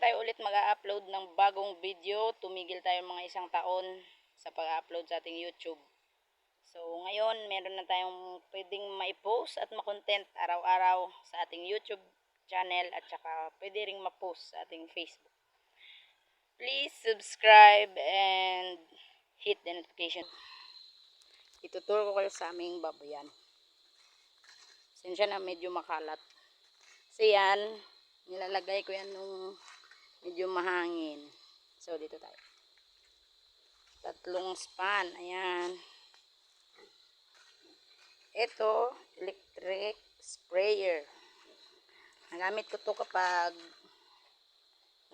naman tayo ulit mag-upload ng bagong video. Tumigil tayo mga isang taon sa pag-upload sa ating YouTube. So, ngayon, meron na tayong pwedeng ma-post at ma-content araw-araw sa ating YouTube channel at saka pwede ring ma-post sa ating Facebook. Please subscribe and hit the notification. Ituturo ko kayo sa aming baboyan. Sensya na medyo makalat. Kasi yan, nilalagay ko yan nung medyo mahangin. So, dito tayo. 3 span. Ayan. Ito, electric sprayer. Nagamit ko to kapag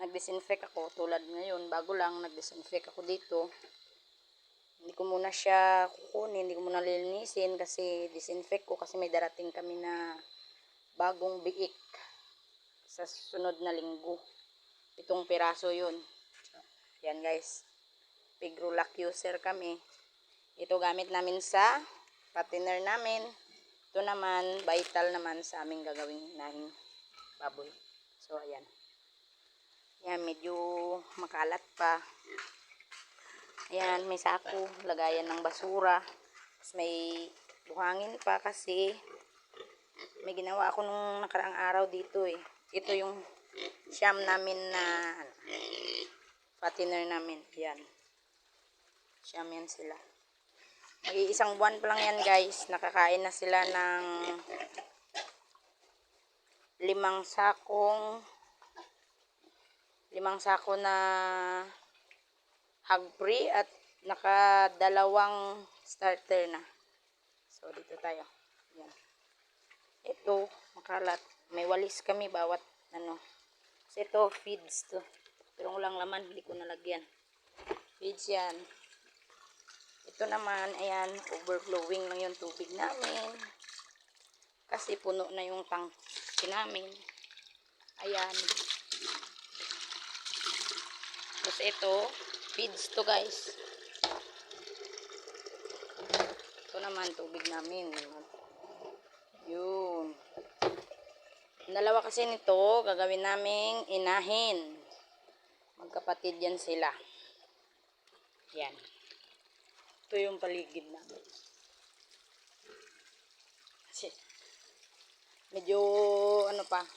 nag-disinfect ako. Tulad ngayon, bago lang nag-disinfect ako dito. Hindi ko muna siya kukunin, hindi ko muna lilinisin kasi disinfect ko kasi may darating kami na bagong biik sa sunod na linggo. 7 piraso yun. Yan guys. Pigrulac user kami. Ito gamit namin sa patiner namin. Ito naman, vital naman sa aming gagawing inahing baboy. So, ayan. Yan, medyo makalat pa. Ayan, may sako. Lagayan ng basura. Tapos may buhangin pa kasi may ginawa ako nung nakaraang araw dito eh. Ito yung siyam namin na fattener namin. Yan. Siyam yan sila. Mag-iisang buwan pa lang yan guys. Nakakain na sila ng 5 sako na hog free at naka-2 starter na. So, dito tayo. Yan. Ito, makalat. May walis kami bawat ano. Kasi ito, feeds to. Pero walang laman, hindi ko nalagyan. Feeds yan. Ito naman, ayan, overflowing lang yung tubig namin. Kasi puno na yung tangke namin. Ayan. Tapos ito, feeds to guys. Ito naman, tubig namin. Yun. Dalawa kasi nito, gagawin naming inahin. Magkapatid yan sila. Yan. Ito yung paligid namin. Kasi, medyo, ano pa,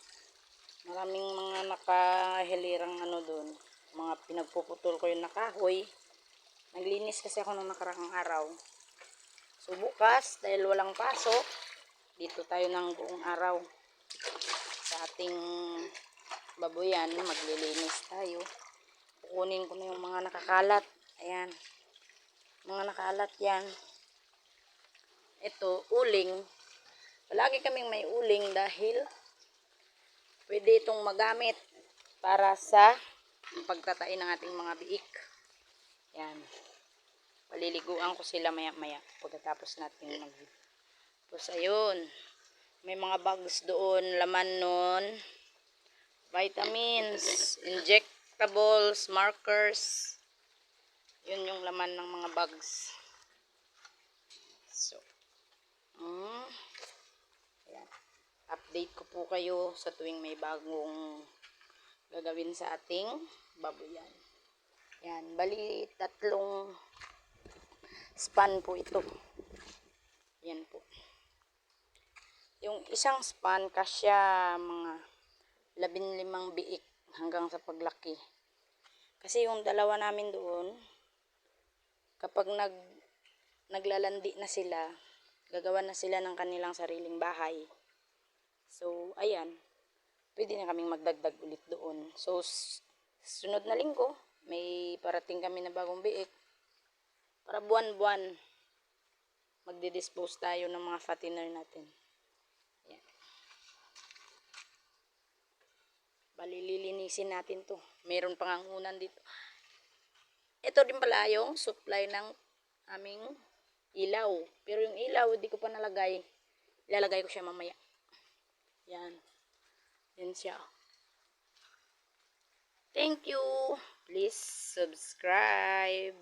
maraming mga nakahilirang ano doon. Mga pinagpuputol ko yung nakahoy. Naglinis kasi ako nung nakarang araw. So, bukas, dahil walang pasok, dito tayo ng buong araw. Sa ating baboyan, maglilinis tayo. Kukunin ko na yung mga nakakalat. Ayan. Mga nakakalat yan. Ito, uling. Palagi kaming may uling dahil pwede itong magamit para sa pagtatain ng ating mga biik. Yan. Paliliguan ko sila maya-maya pagkatapos natin Tapos ayun. May mga bags doon, laman nun, vitamins, injectables, markers. Yun yung laman ng mga bags. So, ayan. Update ko po kayo sa tuwing may bagong gagawin sa ating baboyan. Yan, bali 3 span po ito. Yan po. Yung isang span kasya mga 15 biik hanggang sa paglaki. Kasi yung dalawa namin doon, kapag naglalandi na sila, gagawa na sila ng kanilang sariling bahay. So, ayan, pwede na kaming magdagdag ulit doon. So, sunod na linggo, may parating kami na bagong biik. Para buwan-buwan, magdi-dispose tayo ng mga fattener natin. Yan. Balililinisin natin to. Meron pang angunan dito. Ito din pala yung supply ng aming ilaw. Pero yung ilaw, hindi ko pa nalagay. Ilalagay ko siya mamaya. Yan. Yan siya. Thank you. Please subscribe.